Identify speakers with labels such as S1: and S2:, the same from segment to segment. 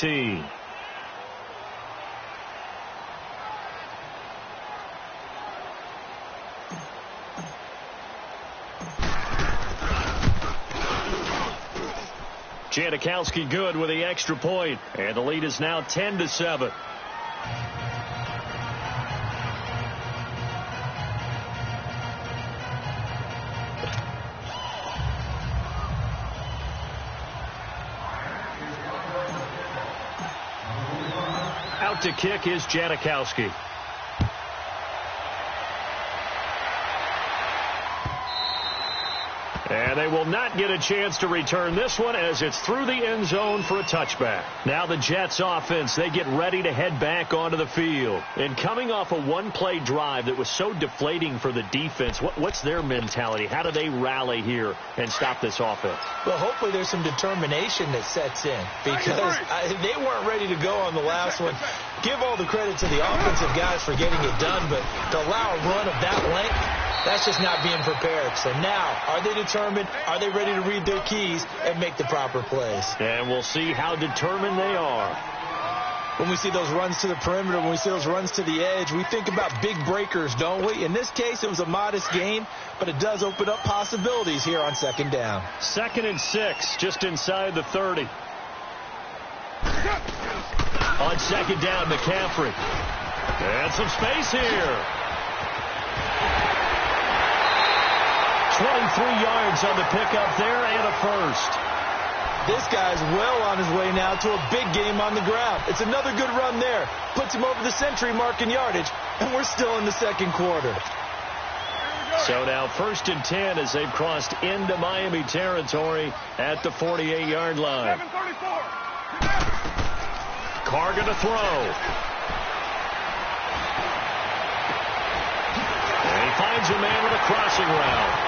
S1: 18. Janikowski good with the extra point, and the lead is now 10-7. Out to kick is Janikowski. And they will not get a chance to return this one as it's through the end zone for a touchback. Now the Jets offense, they get ready to head back onto the field. And coming off a one-play drive that was so deflating for the defense, what's their mentality? How do they rally here and stop this offense?
S2: Well, hopefully there's some determination that sets in because they weren't ready to go on the last one. Give all the credit to the offensive guys for getting it done, but to allow a run of that length, that's just not being prepared. So now, are they determined? Are they ready to read their keys and make the proper plays?
S1: And we'll see how determined they are.
S2: When we see those runs to the perimeter, when we see those runs to the edge, we think about big breakers, don't we? In this case, it was a modest gain, but it does open up possibilities here on second down.
S1: 2nd and 6, just inside the 30. On second down, McCaffrey. And some space here. 23 yards on the pickup there and a first.
S2: This guy's well on his way now to a big game on the ground. It's another good run there. Puts him over the century mark in yardage, and we're still in the second quarter.
S1: So now 1st and 10 as they've crossed into Miami territory at the 48-yard line. Carr going to throw. And he finds a man with a crossing route.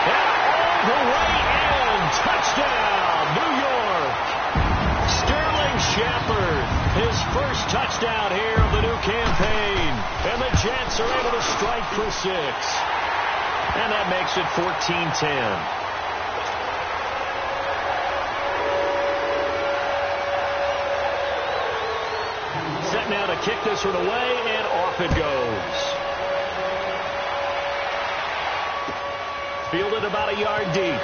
S1: And all the way in. Touchdown, New York. Sterling Shepard, his first touchdown here of the new campaign. And the Jets are able to strike for 6. And that makes it 14-10. Set now to kick this one away, and off it goes. Fielded about a yard deep.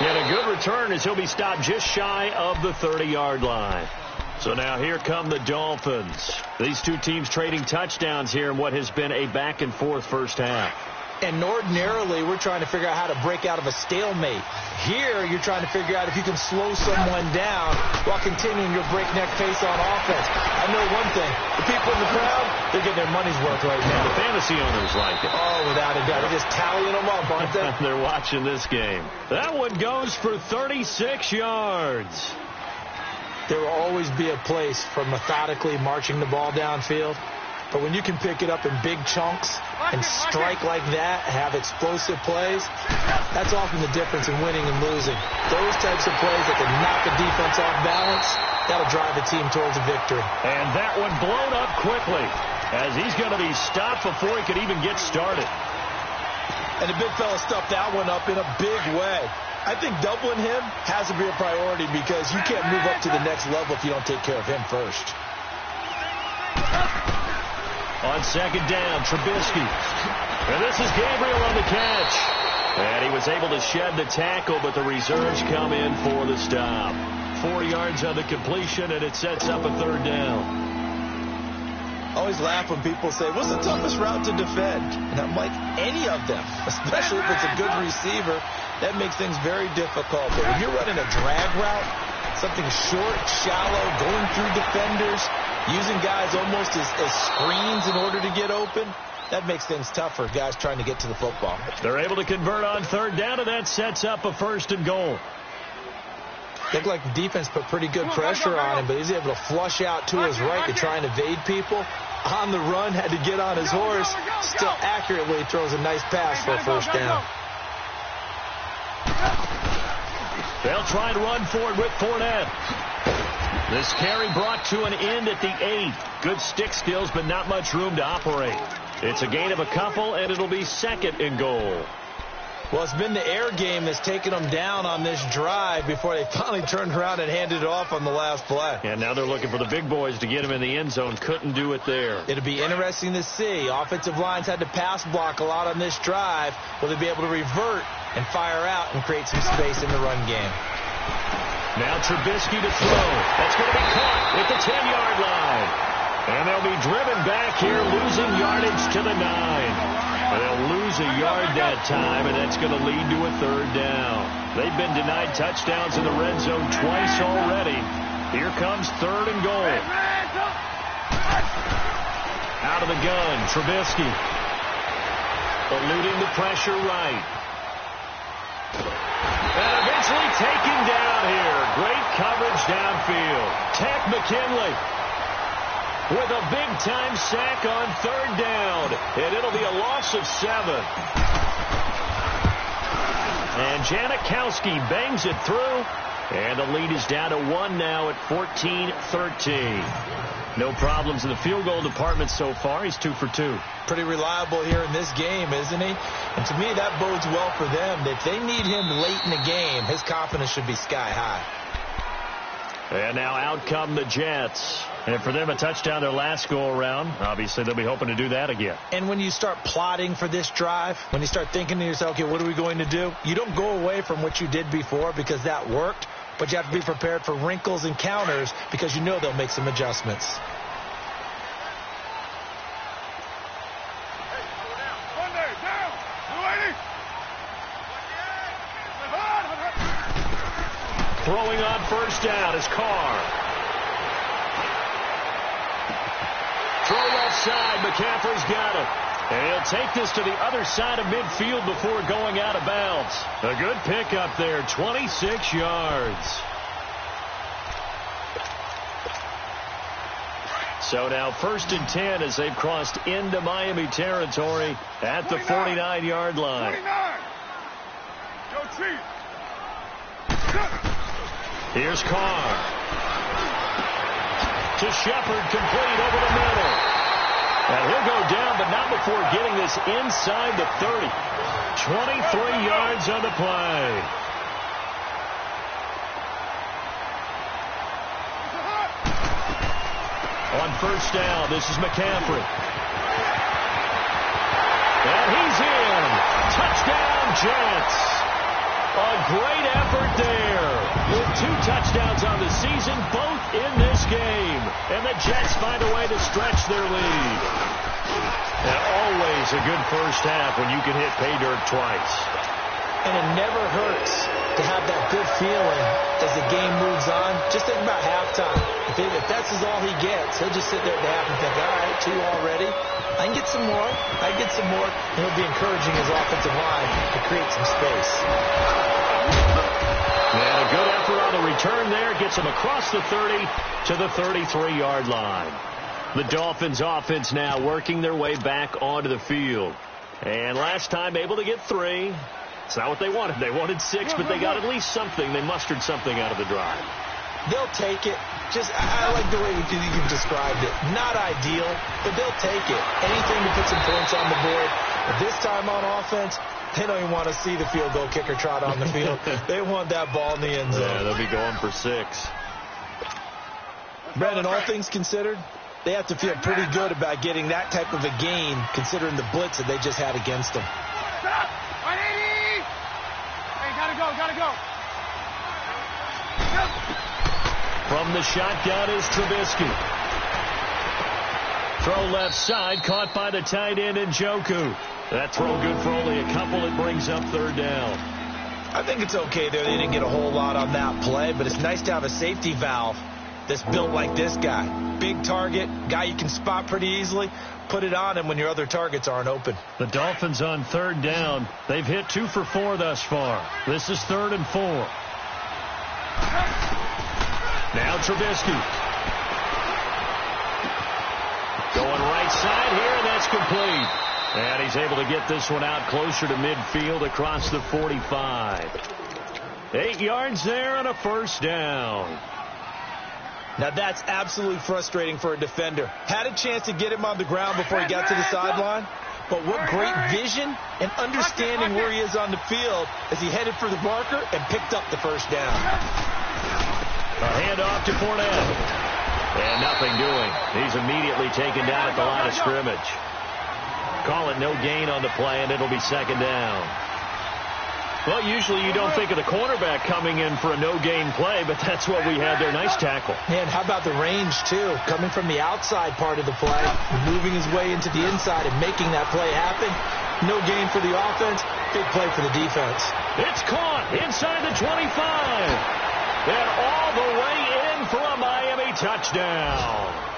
S1: And a good return as he'll be stopped just shy of the 30-yard line. So now here come the Dolphins. These two teams trading touchdowns here in what has been a back-and-forth first half.
S2: And ordinarily, we're trying to figure out how to break out of a stalemate. Here, you're trying to figure out if you can slow someone down while continuing your breakneck pace on offense. I know one thing. The people in the crowd, they're getting their money's worth right now.
S1: The fantasy owners like it.
S2: Oh, without a doubt. They're just tallying them up, aren't they?
S1: They're watching this game. That one goes for 36 yards.
S2: There will always be a place for methodically marching the ball downfield. But when you can pick it up in big chunks and strike like that, have explosive plays, that's often the difference in winning and losing. Those types of plays that can knock a defense off balance, that'll drive the team towards a victory.
S1: And that one blown up quickly as he's going to be stopped before he could even get started.
S2: And the big fella stuffed that one up in a big way. I think doubling him has to be a priority because you can't move up to the next level if you don't take care of him first.
S1: On second down, Trubisky. And this is Gabriel on the catch. And he was able to shed the tackle, but the reserves come in for the stop. 4 yards on the completion, and it sets up a third down.
S2: I always laugh when people say, what's the toughest route to defend? And I'm like, any of them, especially if it's a good receiver. That makes things very difficult. But when you're running a drag route, something short, shallow, going through defenders, using guys almost as screens in order to get open, that makes things tough for guys trying to get to the football.
S1: They're able to convert on third down, and that sets up a 1st and goal.
S2: Looked like the defense put pretty good pressure on him, but he's able to flush out to his right to try and evade people. On the run, had to get on his horse. Still accurately throws a nice pass for a 1st down.
S1: They'll try and run for it with Fournette. This carry brought to an end at the 8. Good stick skills, but not much room to operate. It's a gain of a couple, and it'll be 2nd and goal.
S2: Well, it's been the air game that's taken them down on this drive before they finally turned around and handed it off on the last play.
S1: And now they're looking for the big boys to get him in the end zone. Couldn't do it there.
S2: It'll be interesting to see. Offensive lines had to pass block a lot on this drive. Will they be able to revert and fire out and create some space in the run game?
S1: Now Trubisky to throw. That's going to be caught at the 10-yard line. And they'll be driven back here, losing yardage to the 9. And they'll lose a yard that time, and that's going to lead to a third down. They've been denied touchdowns in the red zone twice already. Here comes third and goal. Out of the gun, Trubisky. Eluding the pressure right. And eventually taken down here. Great coverage downfield. Takk McKinley with a big-time sack on third down. And it'll be a loss of 7. And Janikowski bangs it through. And the lead is down to 1 now at 14-13. No problems in the field goal department so far. He's 2 for 2.
S2: Pretty reliable here in this game, isn't he? And to me, that bodes well for them. If they need him late in the game, his confidence should be sky high.
S1: And now out come the Jets. And for them, a touchdown their last go-around. Obviously, they'll be hoping to do that again.
S2: And when you start plotting for this drive, when you start thinking to yourself, okay, what are we going to do? You don't go away from what you did before because that worked, but you have to be prepared for wrinkles and counters because you know they'll make some adjustments.
S1: Throwing on first down is Carr. Throw left side. McCaffrey's got it. And he'll take this to the other side of midfield before going out of bounds. A good pickup there. 26 yards. So now 1st and 10 as they've crossed into Miami territory at the 49-yard line.
S3: 49. Go Chief.
S1: Here's Carr. To Shepard, complete over the middle. And he'll go down, but not before getting this inside the 30. 23 yards on the play. On first down, this is McCaffrey. And he's in. Touchdown, Jets. A great effort there. With 2 touchdowns on the season, both in this game. And the Jets find a way to stretch their lead. And always a good first half when you can hit pay dirt twice.
S2: And it never hurts to have that good feeling as the game moves on. Just think about halftime. If that's all he gets, he'll just sit there at the half and think, all right, 2 already. I can get some more. I can get some more. And he'll be encouraging his offensive line to create some space.
S1: And a good effort on the return there. Gets him across the 30 to the 33-yard line. The Dolphins offense now working their way back onto the field. And last time able to get 3. It's not what they wanted. They wanted 6, but they got at least something. They mustered something out of the drive.
S2: They'll take it. I like the way you described it. Not ideal, but they'll take it. Anything to put some points on the board. But this time on offense, they don't even want to see the field goal kicker trot on the field. They want that ball in the end zone.
S1: Yeah, they'll be going for 6.
S2: Brandon, all things considered, they have to feel pretty good about getting that type of a gain considering the blitz that they just had against them.
S3: Gotta go.
S1: From the shotgun is Trubisky. Throw left side, caught by the tight end Njoku. That throw good for only a couple. It brings up third down.
S2: I think it's okay there. They didn't get a whole lot on that play, but it's nice to have a safety valve that's built like this guy. Big target, guy you can spot pretty easily. Put it on him when your other targets aren't open.
S1: The Dolphins on third down. They've hit 2 for 4 thus far. This is 3rd and 4. Now Trubisky. Going right side here, and that's complete. And he's able to get this one out closer to midfield across the 45. 8 yards there and a first down.
S2: Now that's absolutely frustrating for a defender. Had a chance to get him on the ground before he got to the sideline, But what great vision and understanding where he is on the field as he headed for the marker and picked up the first down.
S1: A handoff to Fournette. And nothing doing. He's immediately taken down at the line of scrimmage. Call it no gain on the play, and it'll be second down. Well, usually you don't think of the cornerback coming in for a no-gain play, but that's what we had there. Nice tackle.
S2: Man, how about the range, too? Coming from the outside part of the play, moving his way into the inside and making that play happen. No gain for the offense, big play for the defense.
S1: It's caught inside the 25. And all the way in for a Miami touchdown.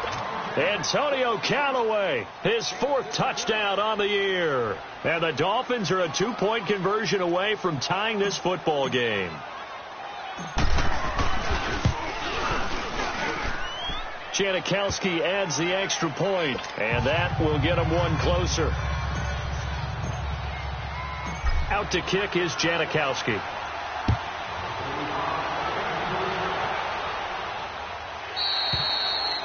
S1: Antonio Callaway, his 4th touchdown on the year. And the Dolphins are a 2-point conversion away from tying this football game. Janikowski adds the extra point, and that will get him one closer. Out to kick is Janikowski.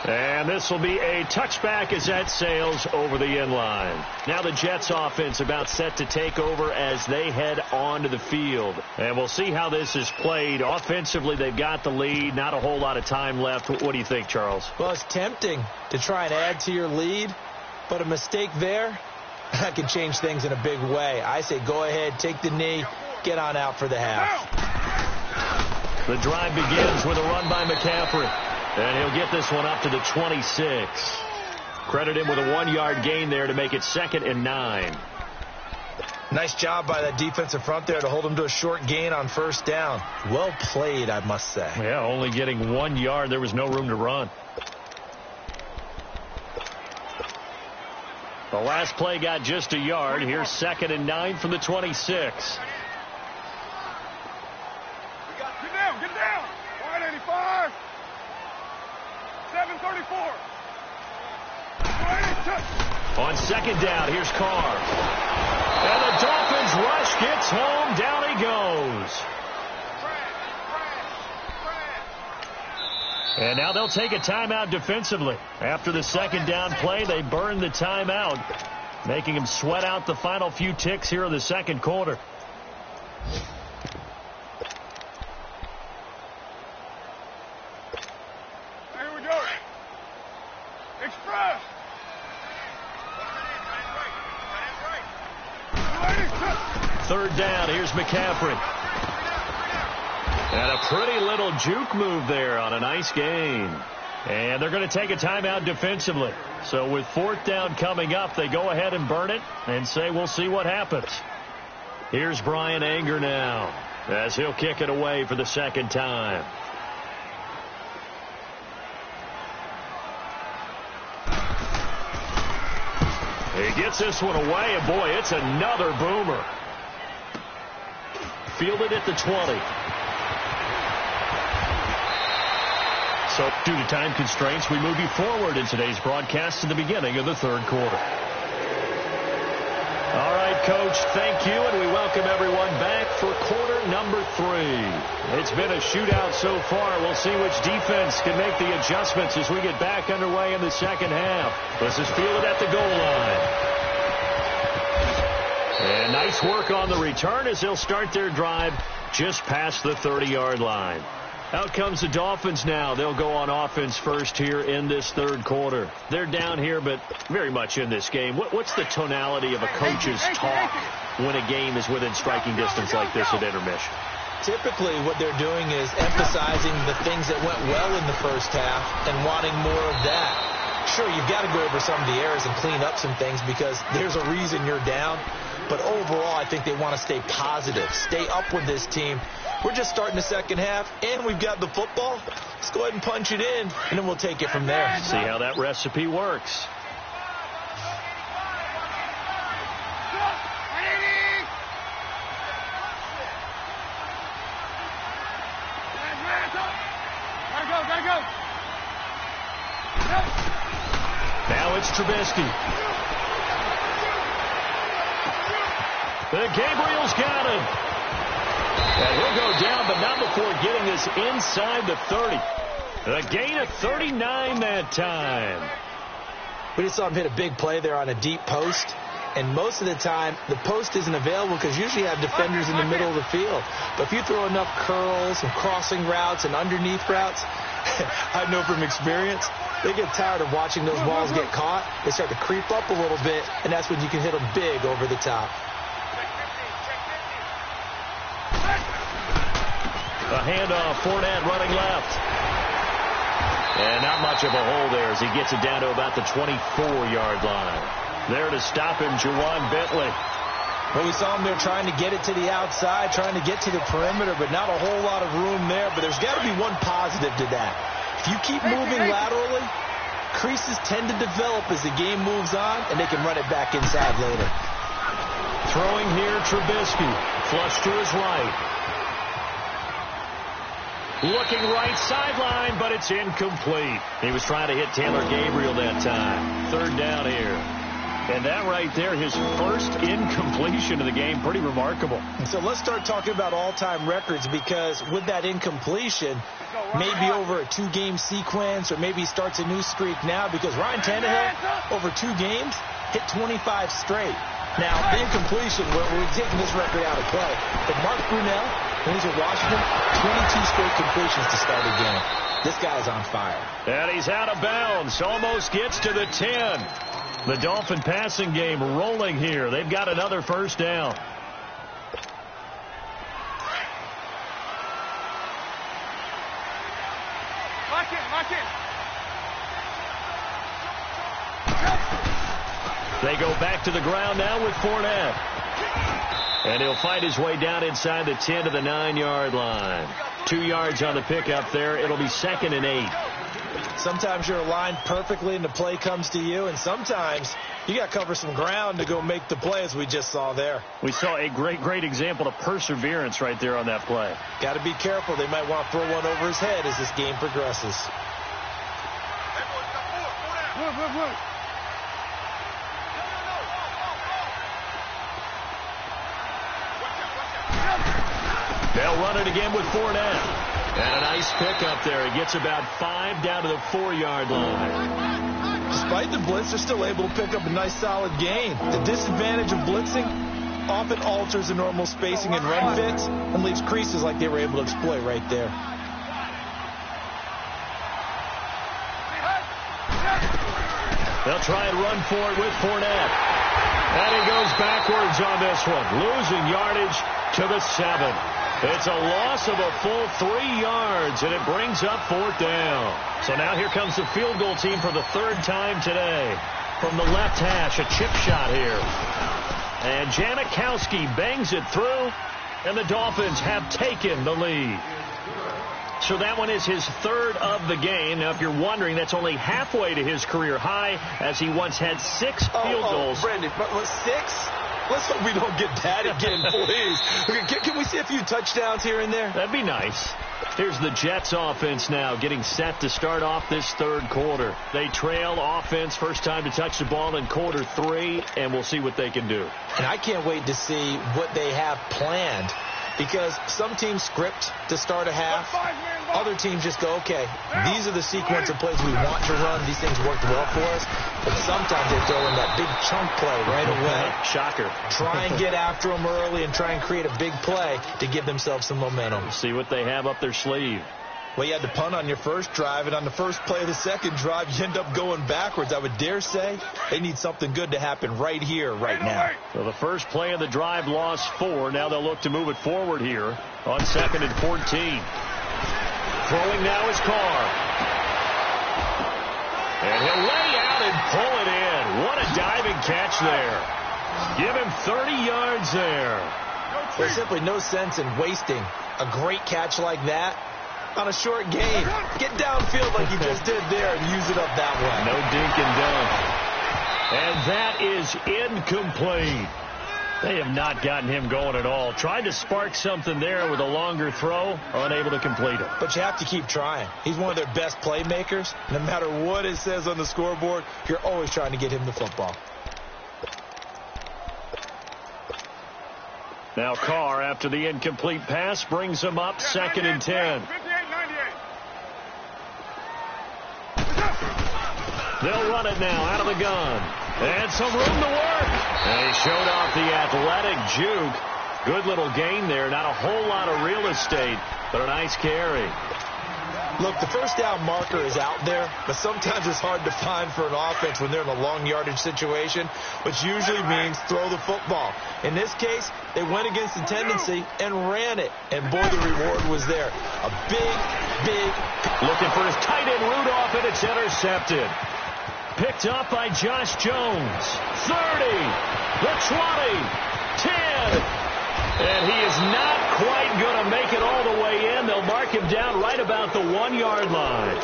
S1: And this will be a touchback as that sails over the end line. Now the Jets offense about set to take over as they head onto the field. And we'll see how this is played. Offensively, they've got the lead. Not a whole lot of time left. What do you think, Charles?
S2: Well, it's tempting to try and add to your lead, but a mistake there, that can change things in a big way. I say go ahead, take the knee, get on out for the half.
S1: The drive begins with a run by McCaffrey. And he'll get this one up to the 26. Credit him with a 1-yard gain there to make it 2nd and 9.
S2: Nice job by that defensive front there to hold him to a short gain on first down. Well played, I must say.
S1: Yeah, only getting 1 yard. There was no room to run. The last play got just a yard. Here's 2nd and 9 from the 26.
S3: Get down, get down. 185. 734.
S1: On 2nd down, here's Carr. And the Dolphins rush gets home. Down he goes. And now they'll take a timeout defensively. After the 2nd down play, they burn the timeout, making them sweat out the final few ticks here in the 2nd quarter.
S3: Express.
S1: 3rd down. Here's McCaffrey. And a pretty little juke move there on a nice gain. And they're going to take a timeout defensively. So with 4th down coming up, they go ahead and burn it and say we'll see what happens. Here's Brian Anger now as he'll kick it away for the 2nd time. He gets this one away, and boy, it's another boomer. Fielded at the 20. So, due to time constraints, we move you forward in today's broadcast to the beginning of the 3rd quarter. All right, Coach, thank you, and we welcome everyone back for quarter number 3. It's been a shootout so far. We'll see which defense can make the adjustments as we get back underway in the 2nd half. This is fielded at the goal line. And nice work on the return as they'll start their drive just past the 30-yard line. Out comes the Dolphins now. They'll go on offense first here in this 3rd quarter. They're down here, but very much in this game. What's the tonality of a coach's talk when a game is within striking distance like this at intermission?
S2: Typically, what they're doing is emphasizing the things that went well in the first half and wanting more of that. Sure, you've got to go over some of the errors and clean up some things because there's a reason you're down. But overall, I think they want to stay positive, stay up with this team. We're just starting the 2nd half, and we've got the football. Let's go ahead and punch it in, and then we'll take it from there.
S1: See how that recipe works.
S3: Gotta go.
S1: Now it's Trubisky. Gabriel's got him. And he'll go down, but not before getting this inside the 30. A gain of 39 that time.
S2: We just saw him hit a big play there on a deep post. And most of the time, the post isn't available because usually you have defenders in the middle of the field. But if you throw enough curls and crossing routes and underneath routes, I know from experience, they get tired of watching those balls get caught. They start to creep up a little bit, and that's when you can hit them big over the top.
S1: A handoff, Fournette running left. And not much of a hole there as he gets it down to about the 24-yard line. There to stop him, Ja'Whaun Bentley.
S2: Well, we saw him there trying to get it to the outside, trying to get to the perimeter, but not a whole lot of room there. But there's got to be one positive to that. If you keep moving laterally, creases tend to develop as the game moves on, and they can run it back inside later.
S1: Throwing here, Trubisky. Flush to his right. Looking right sideline, but it's incomplete. He was trying to hit Taylor Gabriel that time. Third down here. And that right there, his first incompletion of the game, pretty remarkable.
S2: And so let's start talking about all-time records, because with that incompletion, maybe over a 2-game sequence, or maybe he starts a new streak now, because Ryan Tannehill, over 2 games, hit 25 straight. Now, the incompletion, we're taking this record out of play. But Mark Brunell, when he's at Washington, 22 straight completions to start a game. This guy's on fire.
S1: And he's out of bounds. Almost gets to the 10. The Dolphin passing game rolling here. They've got another first down.
S3: Lock in.
S1: They go back to the ground now with Fournette. And he'll fight his way down inside the 10 to the 9-yard line. 2 yards on the pickup there. It'll be 2nd and 8.
S2: Sometimes you're aligned perfectly and the play comes to you, and sometimes you got to cover some ground to go make the play, as we just saw there.
S1: We saw a great example of perseverance right there on that play.
S2: Got to be careful. They might want to throw one over his head as this game progresses.
S3: Look.
S1: They'll run it again with Fournette. And a nice pickup there. He gets about 5 down to the 4-yard line.
S2: Despite the blitz, they're still able to pick up a nice solid gain. The disadvantage of blitzing often alters the normal spacing and run fits and leaves creases like they were able to exploit right there.
S1: They'll try and run for it with Fournette. And he goes backwards on this one, losing yardage to the 7. It's a loss of a full 3 yards, and it brings up 4th down. So now here comes the field goal team for the 3rd time today. From the left hash, a chip shot here. And Janikowski bangs it through, and the Dolphins have taken the lead. So that one is his 3rd of the game. Now, if you're wondering, that's only halfway to his career high, as he once had 6 field goals.
S2: Brendan, but 6? Let's hope we don't get that again, please. Can we see a few touchdowns here and there?
S1: That'd be nice. Here's the Jets offense now getting set to start off this 3rd quarter. They trail offense, first time to touch the ball in quarter 3, and we'll see what they can do.
S2: And I can't wait to see what they have planned, because some teams script to start a half. Other teams just go, okay, these are the sequence of plays we want to run. These things worked well for us. But sometimes they throw in that big chunk play right away.
S1: Shocker.
S2: Try and get after them early and try and create a big play to give themselves some momentum.
S1: See what they have up their sleeve.
S2: Well, you had to punt on your first drive, and on the first play of the second drive, you end up going backwards. I would dare say they need something good to happen right here, right now.
S1: So the first play of the drive lost 4. Now they'll look to move it forward here on 2nd and 14. Throwing now is Carr. And he'll lay out and pull it in. What a diving catch there. Give him 30 yards there.
S2: There's simply no sense in wasting a great catch like that on a short game. Get downfield like you just did there and use it up that way.
S1: No dink and dunk. And that is incomplete. They have not gotten him going at all. Tried to spark something there with a longer throw, unable to complete it.
S2: But you have to keep trying. He's one of their best playmakers. No matter what it says on the scoreboard, you're always trying to get him the football.
S1: Now Carr, after the incomplete pass, brings him up 2nd and 10. They'll run it now out of the gun. And some room to work. And he showed off the athletic juke. Good little gain there. Not a whole lot of real estate, but a nice carry.
S2: Look, the first down marker is out there, but sometimes it's hard to find for an offense when they're in a long yardage situation, which usually means throw the football. In this case, they went against the tendency and ran it, and boy, the reward was there. A big...
S1: Looking for his tight end Rudolph, and it's intercepted. Picked up by Josh Jones. 30, the 20, 10. And he is not quite going to make it all the way in. They'll mark him down right about the 1-yard line.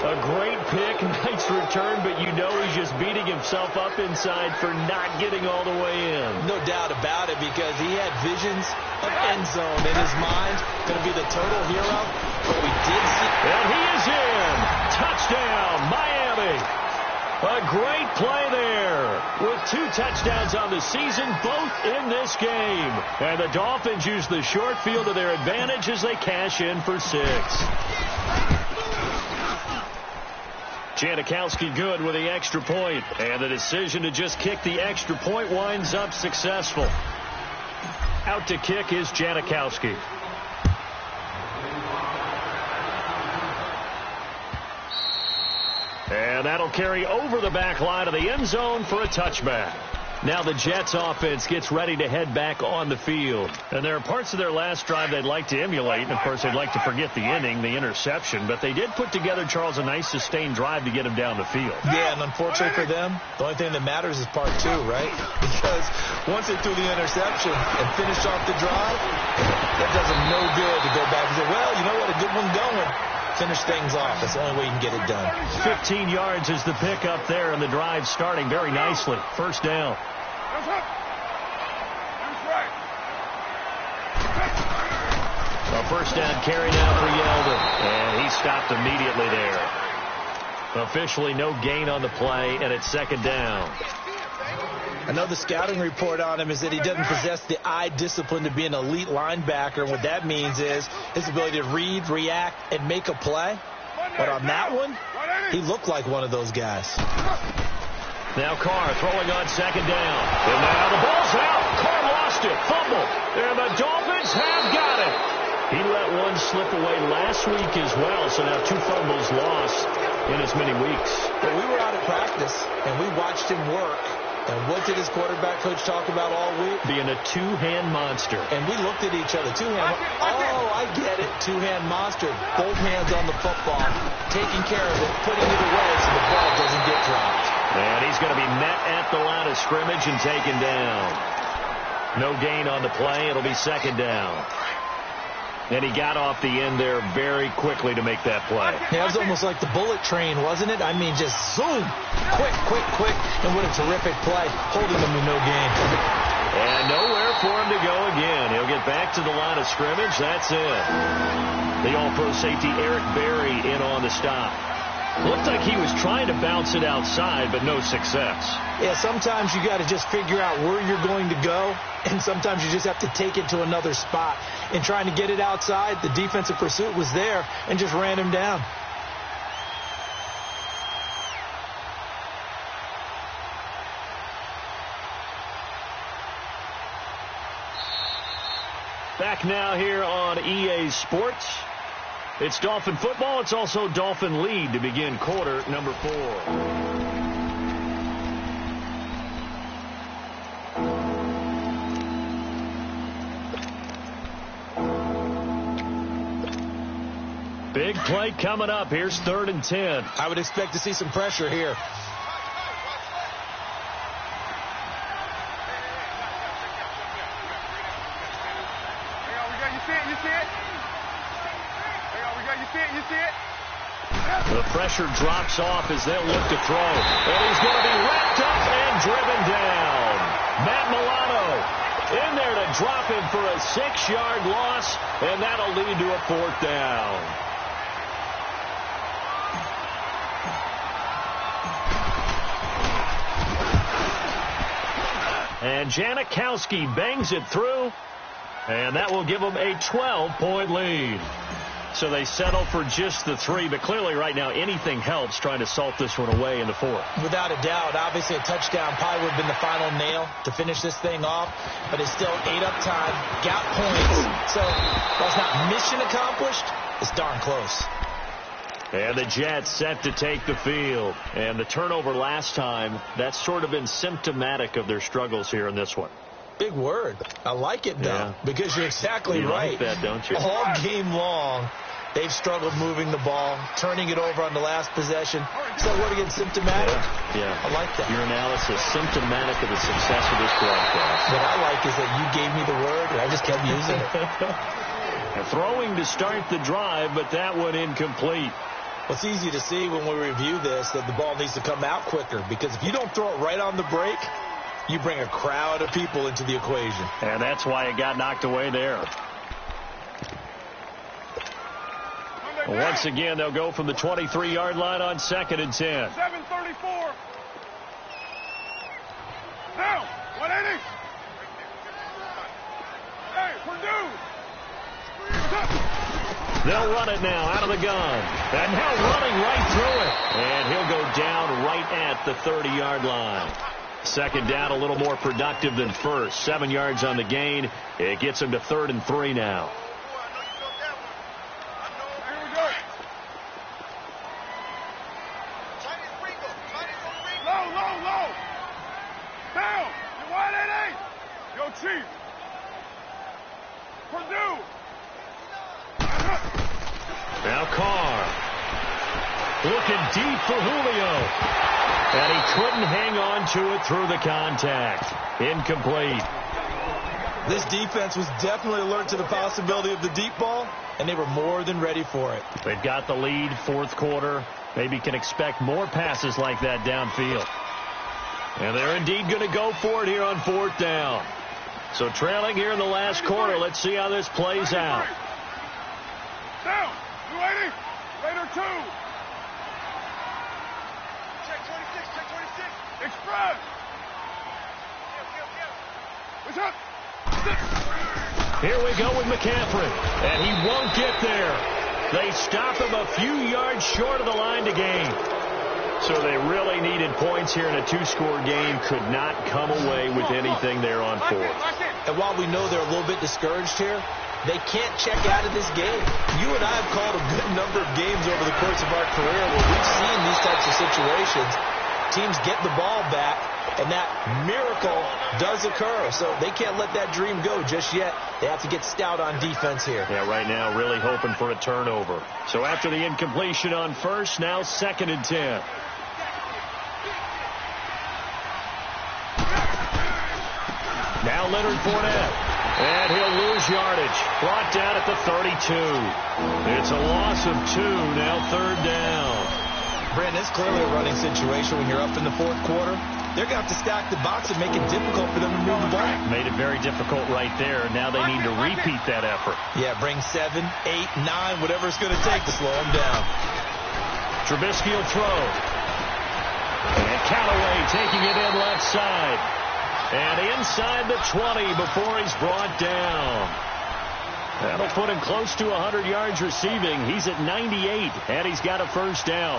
S1: A great pick, nice return, but you know he's just beating himself up inside for not getting all the way in.
S2: No doubt about it, because he had visions of end zone in his mind. Going to be the total hero, but we did see...
S1: And he is in. Touchdown, Miami. A great play there with 2 touchdowns on the season, both in this game. And the Dolphins use the short field to their advantage as they cash in for 6. Janikowski good with the extra point. And the decision to just kick the extra point winds up successful. Out to kick is Janikowski. And that'll carry over the back line of the end zone for a touchback. Now the Jets offense gets ready to head back on the field. And there are parts of their last drive they'd like to emulate. And, of course, they'd like to forget the inning, the interception. But they did put together, Charles, a nice sustained drive to get him down the field.
S2: Yeah, and unfortunately for them, the only thing that matters is part 2, right? Because once they threw the interception and finished off the drive, that does them no good to go back and say, well, you know what, a good one going. Finish things off. That's the only way you can get it done.
S1: 15 yards is the pick up there, and the drive starting very nicely. First down. A first down carry now for Yeldon, and he stopped immediately there. Officially no gain on the play, and it's second down.
S2: Another scouting report on him is that he doesn't possess the eye discipline to be an elite linebacker. And what that means is his ability to read, react, and make a play. But on that one, he looked like one of those guys.
S1: Now Carr throwing on second down. And now the ball's out. Carr lost it. Fumble. And the Dolphins have got it. He let one slip away last week as well. So now 2 fumbles lost in as many weeks.
S2: But we were out at practice, and we watched him work. And what did his quarterback coach talk about all week?
S1: Being a 2-hand monster.
S2: And we looked at each other. 2-hand. Oh, I get it. 2-hand monster. Both hands on the football. Taking care of it. Putting it away so the ball doesn't get dropped.
S1: And he's going to be met at the line of scrimmage and taken down. No gain on the play. It'll be second down. And he got off the end there very quickly to make that play.
S2: Yeah, it was almost like the bullet train, wasn't it? I mean, just zoom. Quick. And what a terrific play. Holding them to no gain.
S1: And nowhere for him to go again. He'll get back to the line of scrimmage. That's it. The all-pro safety Eric Berry in on the stop. Looked like he was trying to bounce it outside, but no success.
S2: Yeah, sometimes you got to just figure out where you're going to go, and sometimes you just have to take it to another spot. And trying to get it outside, the defensive pursuit was there and just ran him down.
S1: Back now here on EA Sports. It's Dolphin football. It's also Dolphin lead to begin quarter number 4. Big play coming up. Here's 3rd and 10.
S2: I would expect to see some pressure here.
S1: The pressure drops off as they'll look to throw. And he's going to be wrapped up and driven down. Matt Milano in there to drop him for a 6-yard loss, and that'll lead to a 4th down. And Janikowski bangs it through, and that will give them a 12-point lead. So they settle for just the 3, but clearly right now anything helps trying to salt this one away in the 4th.
S2: Without a doubt, obviously a touchdown probably would have been the final nail to finish this thing off, but it's still ate up time, got points. So while it's not mission accomplished, it's darn close.
S1: And the Jets set to take the field. And the turnover last time, that's sort of been symptomatic of their struggles here in this one.
S2: Big word. I like it, though, because you're exactly right.
S1: You like that, don't you?
S2: All game long, they've struggled moving the ball, turning it over on the last possession. So what again, symptomatic?
S1: Yeah.
S2: I like that.
S1: Your analysis, symptomatic of the success of this broadcast.
S2: What I like is that you gave me the word, and I just kept using it.
S1: And throwing to start the drive, but that one incomplete.
S2: Well, it's easy to see when we review this that the ball needs to come out quicker, because if you don't throw it right on the break, you bring a crowd of people into the equation.
S1: And that's why it got knocked away there. Once again, they'll go from the 23-yard line on 2nd and 10.
S3: 7:34. Now, 180. Hey, Purdue.
S1: They'll run it now out of the gun. And now running right through it. And he'll go down right at the 30-yard line. 2nd down, a little more productive than first. 7 yards on the gain. It gets him to 3rd and 3 now.
S3: Low. Down. You 180. Yo, Chief. Purdue.
S1: Now Carr. Looking deep for Julio. And he couldn't hang on to it through the contact. Incomplete.
S2: This defense was definitely alert to the possibility of the deep ball, and they were more than ready for it.
S1: They've got the lead, 4th quarter. Maybe can expect more passes like that downfield. And they're indeed going to go for it here on 4th down. So trailing here in the last quarter. Let's see how this plays out.
S3: Down. 280. Later 2. Express! What's up?
S1: Here we go with McCaffrey. And he won't get there. They stop him a few yards short of the line to gain. So they really needed points here in a 2-score game. Could not come away with anything there on 4th.
S2: And while we know they're a little bit discouraged here, they can't check out of this game. You and I have called a good number of games over the course of our career where we've seen these types of situations. Teams get the ball back, and that miracle does occur. So they can't let that dream go just yet. They have to get stout on defense here.
S1: Yeah, right now really hoping for a turnover. So after the incompletion on 1st, now 2nd and 10. Now Leonard Fournette. And he'll lose yardage. Brought down at the 32. It's a loss of 2. Now 3rd down.
S2: Brandon, it's clearly a running situation when you're up in the 4th quarter. They're going to have to stack the box and make it difficult for them to move the ball.
S1: Made it very difficult right there. Now they need to repeat that effort.
S2: Yeah, bring 7, 8, 9, whatever it's going to take to slow them down.
S1: Trubisky will throw. And Callaway taking it in left side. And inside the 20 before he's brought down. That'll put him close to 100 yards receiving. He's at 98, and he's got a 1st down.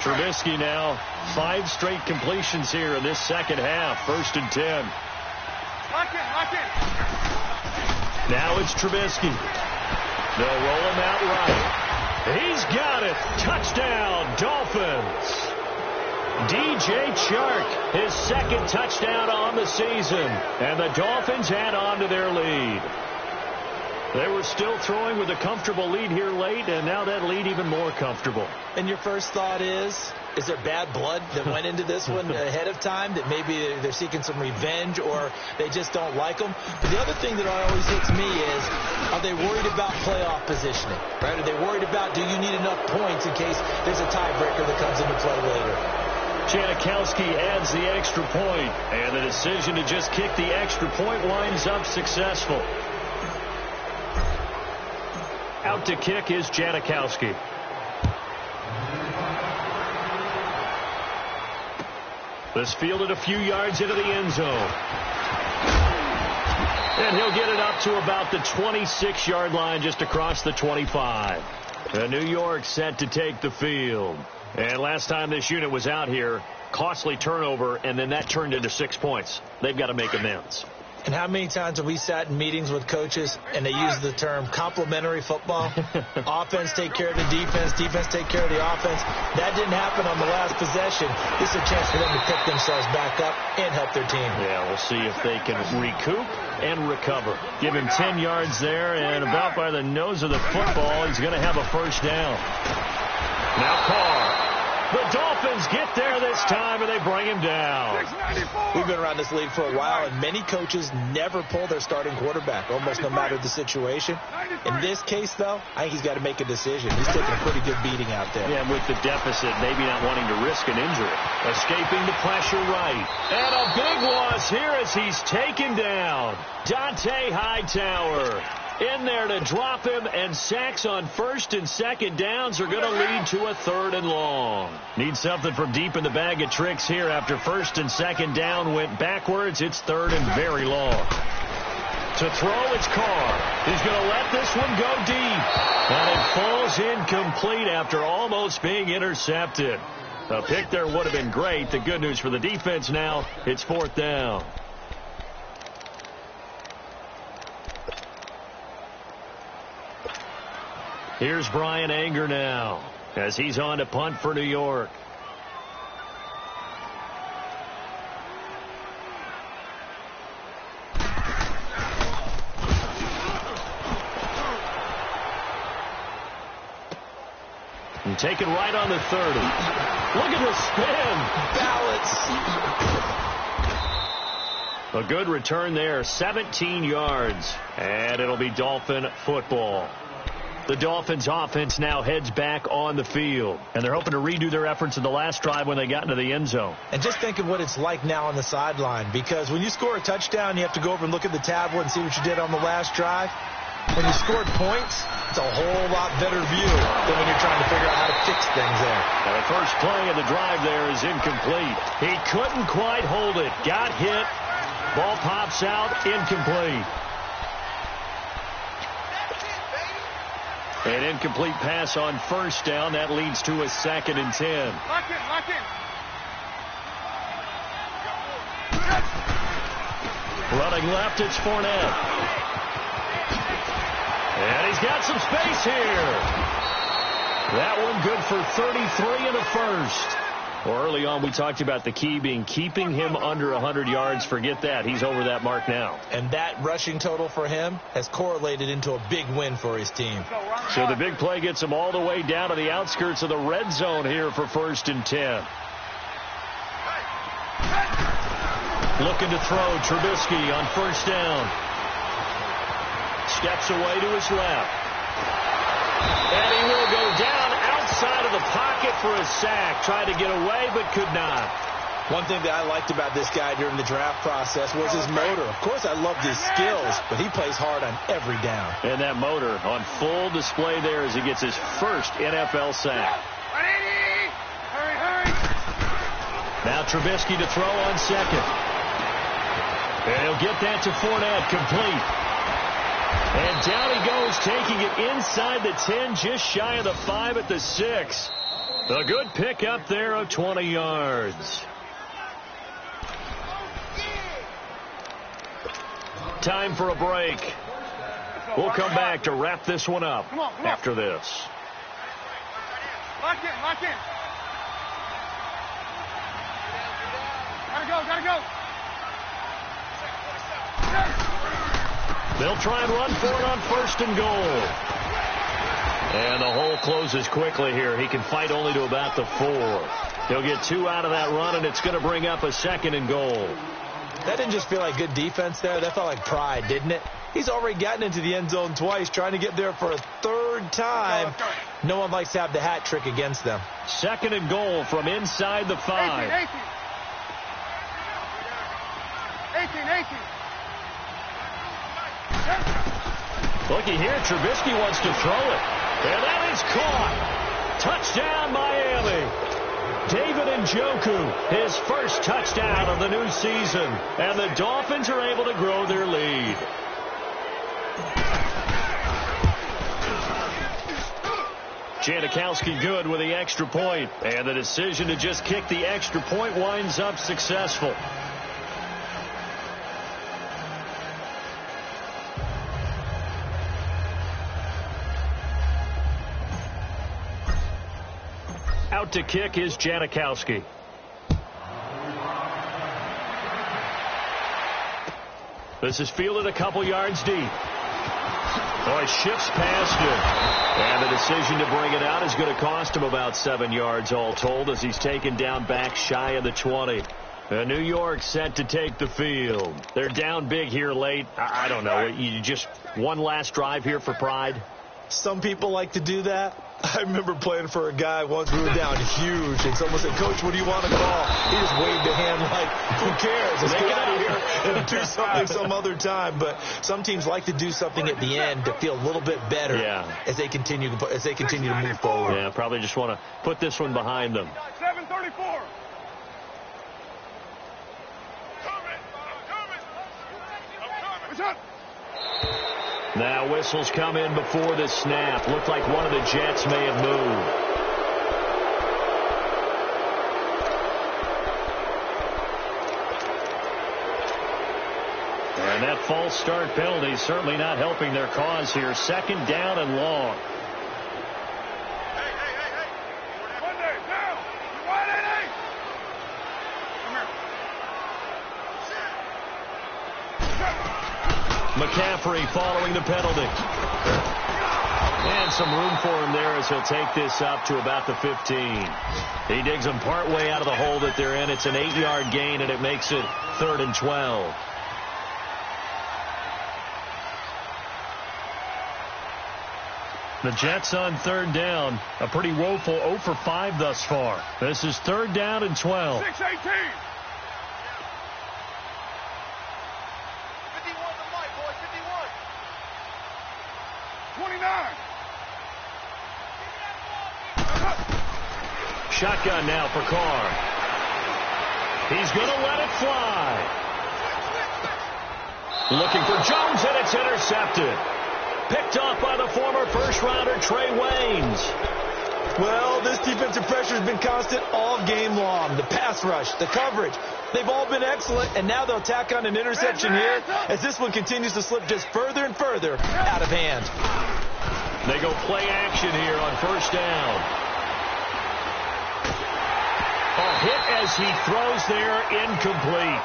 S1: Trubisky now 5 straight completions here in this 2nd half. 1st and 10.
S3: Lock it.
S1: Now it's Trubisky. They'll roll him out right. He's got it. Touchdown, Dolphins. DJ Chark, his 2nd touchdown on the season. And the Dolphins add on to their lead. They were still throwing with a comfortable lead here late, and now that lead even more comfortable.
S2: And your first thought is there bad blood that went into this one ahead of time, that maybe they're seeking some revenge or they just don't like them? But the other thing that always hits me is, are they worried about playoff positioning? Right? Are they worried about, do you need enough points in case there's a tiebreaker that comes into play later?
S1: Janikowski adds the extra point, and the decision to just kick the extra point winds up successful. Out to kick is Janikowski. This fielded a few yards into the end zone. And he'll get it up to about the 26-yard line just across the 25. New York set to take the field. And last time this unit was out here, costly turnover, and then that turned into 6 points. They've got to make amends.
S2: And how many times have we sat in meetings with coaches and they use the term complementary football? Offense take care of the defense, defense take care of the offense. That didn't happen on the last possession. This is a chance for them to pick themselves back up and help their team.
S1: Yeah, we'll see if they can recoup and recover. Give him 10 yards there, and about by the nose of the football, he's going to have a first down. Now Carr. The Dolphins get there this time, and they bring him down.
S2: We've been around this league for a while, and many coaches never pull their starting quarterback, almost no matter the situation. In this case, though, I think he's got to make a decision. He's taking a pretty good beating out there.
S1: Yeah, with the deficit, maybe not wanting to risk an injury. Escaping the pressure right. And a big loss here as he's taken down. Dante Hightower in there to drop him, and sacks on first and second downs are going to lead to a third and long. Need something from deep in the bag of tricks here. After first and second down went backwards, it's third and very long. To throw, it's Carr. He's going to let this one go deep. And it falls incomplete after almost being intercepted. A pick there would have been great. The good news for the defense now, it's fourth down. Here's Brian Anger now as he's on to punt for New York. And taken right on the 30. Look at the spin. Balance. A good return there, 17 yards. And it'll be Dolphin football. The Dolphins offense now heads back on the field, and they're hoping to redo their efforts in the last drive when they got into the end zone.
S2: And just think of what it's like now on the sideline, because when you score a touchdown, you have to go over and look at the tablet and see what you did on the last drive. When you scored points, it's a whole lot better view than when you're trying to figure out how to fix things there.
S1: Now the first play of the drive there is incomplete. He couldn't quite hold it. Got hit. Ball pops out. Incomplete. An incomplete pass on first down. That leads to a second and 10.
S3: Lock in.
S1: Running left, it's Fournette. And he's got some space here. That one good for 33 in the first. Well, early on, we talked about the key being keeping him under 100 yards. Forget that. He's over that mark now.
S2: And that rushing total for him has correlated into a big win for his team.
S1: So the big play gets him all the way down to the outskirts of the red zone here for first and 10. Looking to throw, Trubisky on first down. Steps away to his left. And he will go down outside of the pocket for a sack. Tried to get away, but could not.
S2: One thing that I liked about this guy during the draft process was his motor. Of course, I loved his skills, but he plays hard on every down.
S1: And that motor on full display there as he gets his first NFL sack.
S3: Hurry.
S1: Now Trubisky to throw on second. And he'll get that to Fournette, complete. And down he goes, taking it inside the 10, just shy of the 5 at the 6. A good pickup there of 20 yards. Time for a break. We'll come back to wrap this one up after this.
S3: Lock in. Gotta go.
S1: They'll try and run for it on first and goal. And the hole closes quickly here. He can fight only to about the 4. He'll get 2 out of that run, and it's going to bring up a second and goal.
S2: That didn't just feel like good defense there. That felt like pride, didn't it? He's already gotten into the end zone twice, trying to get there for a third time. No one likes to have the hat trick against them.
S1: Second and goal from inside the 5.
S3: 18.
S1: Looky here, Trubisky wants to throw it. And that is caught. Touchdown, Miami. David Njoku, his first touchdown of the new season. And the Dolphins are able to grow their lead. Janikowski good with the extra point, and the decision to just kick the extra point winds up successful. Out to kick is Janikowski. This is fielded a couple yards deep. Oh, he shifts past it. And the decision to bring it out is going to cost him about 7 yards all told as he's taken down back shy of the 20. New York set to take the field. They're down big here late. I don't know. You just one last drive here for pride?
S2: Some people like to do that. I remember playing for a guy once. We were down huge, and someone said, "Coach, what do you want to call?" He just waved a hand like, "Who cares? Let's get out of here and do something some other time." But some teams like to do something at the end to feel a little bit better as they continue to move forward.
S1: Yeah, probably just want to put this one behind them.
S3: 7:34.
S1: Now whistles come in before the snap. Looked like one of the Jets may have moved. And that false start penalty is certainly not helping their cause here. 2nd down and long. McCaffrey following the penalty. And some room for him there as he'll take this up to about the 15. He digs them partway out of the hole that they're in. It's an 8-yard gain, and it makes it 3rd and 12. The Jets on 3rd down. A pretty woeful 0 for 5 thus far. This is 3rd down and 12.
S3: 6:18. 29.
S1: Shotgun now for Carr. He's going to let it fly. Looking for Jones, and it's intercepted. Picked off by the former first-rounder Trey Waynes.
S2: Well, this defensive pressure has been constant all game long. The pass rush, the coverage, they've all been excellent, and now they'll tack on an interception here as this one continues to slip just further and further out of hand.
S1: They go play action here on 1st down. A hit as he throws there, incomplete.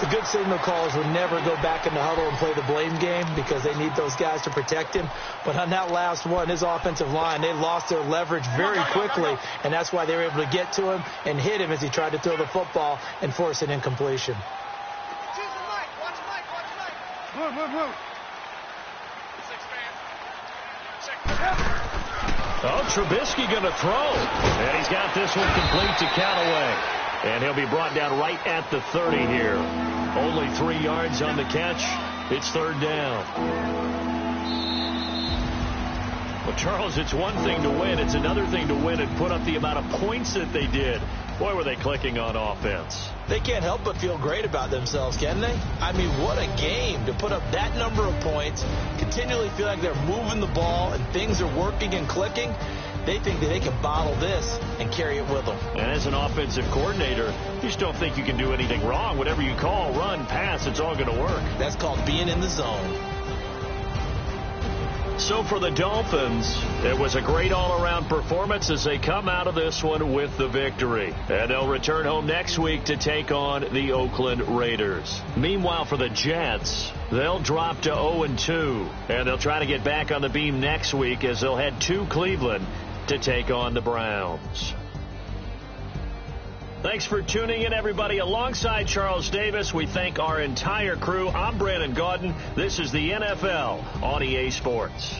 S2: The good signal callers would never go back in the huddle and play the blame game because they need those guys to protect him. But on that last one, his offensive line, they lost their leverage very quickly, and that's why they were able to get to him and hit him as he tried to throw the football and force an incompletion.
S3: Move.
S1: Oh, Trubisky going to throw. And he's got this one complete to Callaway. And he'll be brought down right at the 30 here. Only 3 yards on the catch. It's 3rd down. Well, Charles, it's one thing to win. It's another thing to win and put up the amount of points that they did. Boy, were they clicking on offense.
S2: They can't help but feel great about themselves, can they? I mean, what a game to put up that number of points, continually feel like they're moving the ball and things are working and clicking. They think that they can bottle this and carry it with them.
S1: And as an offensive coordinator, you just don't think you can do anything wrong. Whatever you call, run, pass, it's all going to work.
S2: That's called being in the zone.
S1: So for the Dolphins, it was a great all-around performance as they come out of this one with the victory. And they'll return home next week to take on the Oakland Raiders. Meanwhile, for the Jets, they'll drop to 0-2. And they'll try to get back on the beam next week as they'll head to Cleveland to take on the Browns. Thanks for tuning in, everybody. Alongside Charles Davis, we thank our entire crew. I'm Brandon Gaudin. This is the NFL on EA Sports.